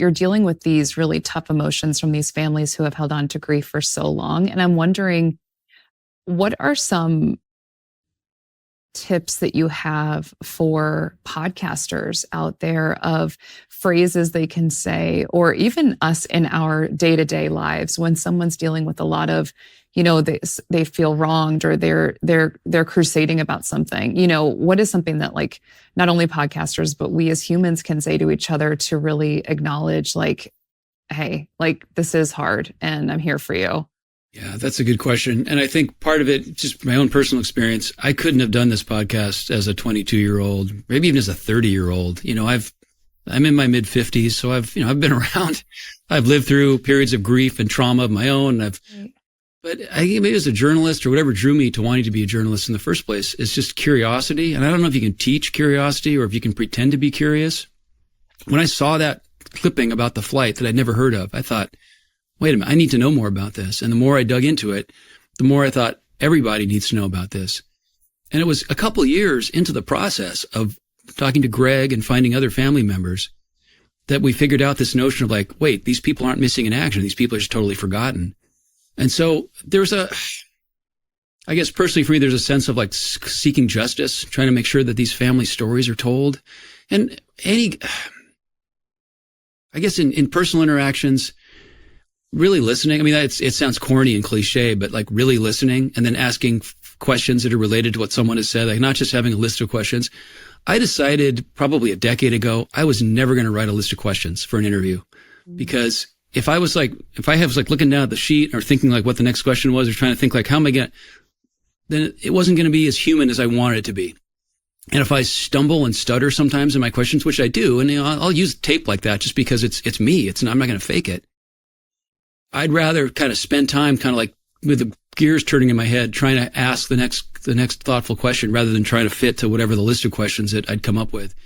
you're dealing with these really tough emotions from these families who have held on to grief for so long. And I'm wondering, what are some tips that you have for podcasters out there of phrases they can say, or even us in our day-to-day lives when someone's dealing with a lot of, they feel wronged, or they're crusading about something. What is something that, like, not only podcasters, but we as humans can say to each other to really acknowledge, like, hey, like, this is hard and I'm here for you? Yeah, that's a good question. And I think part of it, just my own personal experience, I couldn't have done this podcast as a 22-year-old, maybe even as a 30-year-old. I'm in my mid 50s, so I've been around. I've lived through periods of grief and trauma of my own. But I think maybe as a journalist, or whatever drew me to wanting to be a journalist in the first place, is just curiosity. And I don't know if you can teach curiosity or if you can pretend to be curious. When I saw that clipping about the flight that I'd never heard of, I thought, wait a minute, I need to know more about this. And the more I dug into it, the more I thought everybody needs to know about this. And it was a couple years into the process of talking to Greg and finding other family members that we figured out this notion of, like, wait, these people aren't missing in action. These people are just totally forgotten. And so I guess personally for me, there's a sense of, like, seeking justice, trying to make sure that these family stories are told. And I guess in personal interactions, really listening. I mean, it sounds corny and cliche, but, like, really listening and then asking questions that are related to what someone has said, like, not just having a list of questions. I decided probably a decade ago, I was never going to write a list of questions for an interview, because if I was looking down at the sheet or thinking, like, what the next question was, or trying to think, like, how am I going to, then it wasn't going to be as human as I wanted it to be. And if I stumble and stutter sometimes in my questions, which I do, and I'll use tape like that just because it's me. I'm not going to fake it. I'd rather kind of spend time kind of like with the gears turning in my head, trying to ask the next thoughtful question rather than trying to fit to whatever the list of questions that I'd come up with.